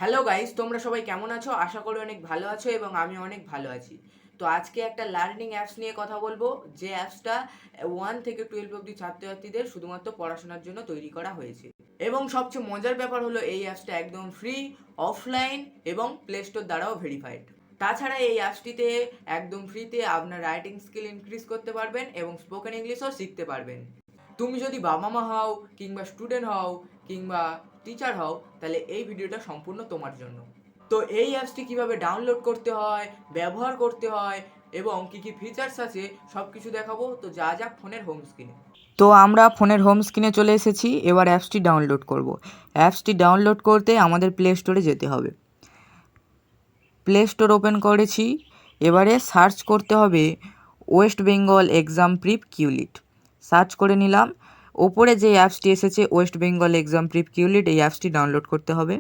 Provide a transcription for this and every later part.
Hello guys, তোমরা সবাই কেমন আছো? আশা করি অনেক ভালো আছো এবং আমি অনেক ভালো আছি। তো আজকে একটা লার্নিং অ্যাপস নিয়ে কথা বলবো, যে অ্যাপসটা 1 থেকে 12 অবধি ছাত্রছাত্রীদের শুধুমাত্র পড়াশোনার জন্য তৈরি করা হয়েছে। এবং সবচেয়ে মজার ব্যাপার হলো এই অ্যাপসটা একদম ফ্রি, অফলাইন এবং প্লে স্টোর দ্বারাও ভেরিফাইড। তাছাড়া এই অ্যাপসটিতে একদম ফ্রিতে আপনার রাইটিং স্কিল ইনক্রিজ করতে পারবেন এবং স্পোকেন ইংলিশও শিখতে পারবেন। তুমি যদি বাবা মা হও কিংবা স্টুডেন্ট হও কিংবা টিচার হও, তাহলে এই ভিডিওটা সম্পূর্ণ তোমার জন্য। তো এই অ্যাপসটি কিভাবে ডাউনলোড করতে হয়, ব্যবহার করতে হয় এবং কি কি ফিচার্স আছে সব কিছু দেখাবো। তো যা যাক ফোনের হোম স্ক্রিনে। তো আমরা ফোনের হোম স্ক্রিনে চলে এসেছি, এবার অ্যাপসটি ডাউনলোড করব। অ্যাপসটি ডাউনলোড করতে আমাদের প্লে স্টোরে যেতে হবে। প্লে স্টোর ওপেন করেছি, এবারে সার্চ করতে হবে ওয়েস্ট বেঙ্গল এক্সাম প্রিপ কিউলিট। সার্চ করে নিলাম, ওপরে যে অ্যাপসটি এসেছে ওয়েস্ট বেঙ্গল এক্সাম প্রিপ কিউলিট, এই অ্যাপসটি ডাউনলোড করতে হবে।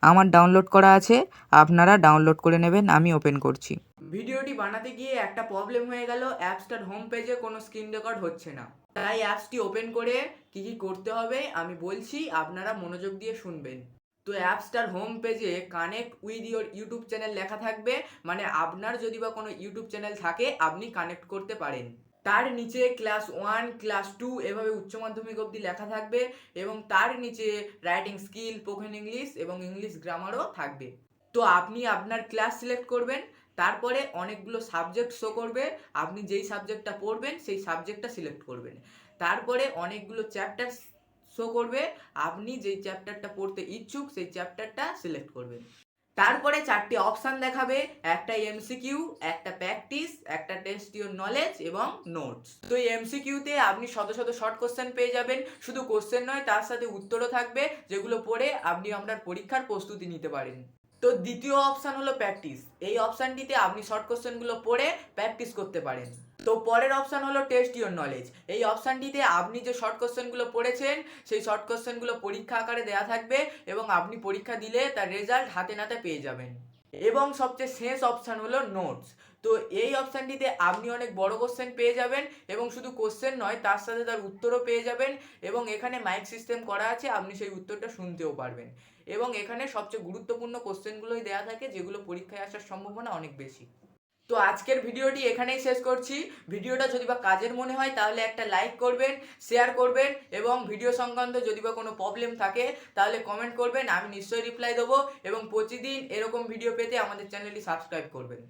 আমার ডাউনলোড করা আছে, আপনারা ডাউনলোড করে নেবেন। আমি ওপেন করছি। ভিডিওটি বানাতে গিয়ে একটা প্রবলেম হয়ে গেল, অ্যাপসটার হোম পেজে কোনো স্ক্রিন রেকর্ড হচ্ছে না। তাই অ্যাপসটি ওপেন করে কি কি করতে হবে আমি বলছি, আপনারা মনোযোগ দিয়ে শুনবেন। তো অ্যাপসটার হোম পেজে connect with your YouTube channel লেখা থাকবে, মানে আপনার যদি বা কোনো ইউটিউব চ্যানেল থাকে আপনি কানেক্ট করতে পারেন। তার নিচে ক্লাস 1, ক্লাস 2 এভাবে উচ্চ মাধ্যমিক অবধি লেখা থাকবে এবং তার নিচে রাইটিং স্কিল, স্পোকেন ইংলিশ এবং ইংলিশ গ্রামারও থাকবে। তো আপনি আপনার ক্লাস সিলেক্ট করবেন, তারপরে অনেকগুলো সাবজেক্ট শো করবে, আপনি যেই সাবজেক্টটা পড়বেন সেই সাবজেক্টটা সিলেক্ট করবেন। তারপরে অনেকগুলো চ্যাপ্টার শো করবে, আপনি যেই চ্যাপ্টারটা পড়তে ইচ্ছুক সেই চ্যাপ্টারটা সিলেক্ট করবেন। তারপরে 4টি অপশান দেখাবে, একটা এমসিকিউ, একটা প্র্যাকটিস, একটা টেস্ট ইওর নলেজ এবং নোটস। তো এই এমসিকিউতে আপনি শত শত শর্ট কোশ্চেন পেয়ে যাবেন, শুধু কোশ্চেন নয় তার সাথে উত্তরও থাকবে, যেগুলো পড়ে আপনি আপনার পরীক্ষার প্রস্তুতি নিতে পারেন। তো দ্বিতীয় অপশান হলো প্র্যাকটিস। এই অপশানটিতে আপনি শর্ট কোশ্চেনগুলো পড়ে প্র্যাকটিস করতে পারেন। তো পরের অপশান হলো টেস্ট ইওর নলেজ। এই অপশানটিতে আপনি যে শর্ট কোশ্চেনগুলো পড়েছেন সেই শর্ট কোশ্চেনগুলো পরীক্ষা আকারে দেওয়া থাকবে এবং আপনি পরীক্ষা দিলে তার রেজাল্ট হাতে নাতে পেয়ে যাবেন। এবং সবচেয়ে শেষ অপশান হলো নোটস। তো এই অপশানটিতে আপনি অনেক বড় কোশ্চেন পেয়ে যাবেন এবং শুধু কোশ্চেন নয় তার সাথে তার উত্তরও পেয়ে যাবেন এবং এখানে মাইক সিস্টেম করা আছে, আপনি সেই উত্তরটা শুনতেও পারবেন। এবং এখানে সবচেয়ে গুরুত্বপূর্ণ কোশ্চেনগুলোই দেওয়া থাকে, যেগুলো পরীক্ষায় আসার সম্ভাবনা অনেক বেশি। তো আজকের ভিডিওটি এখানেই শেষ করছি। ভিডিওটা যদি বা কাজের মনে হয় তাহলে একটা লাইক করবেন, শেয়ার করবেন এবং ভিডিও সংক্রান্ত যদি বা কোনো প্রবলেম থাকে তাহলে কমেন্ট করবেন, আমি নিশ্চয়ই রিপ্লাই দেবো। এবং প্রতিদিন এরকম ভিডিও পেতে আমাদের চ্যানেলটি সাবস্ক্রাইব করবেন।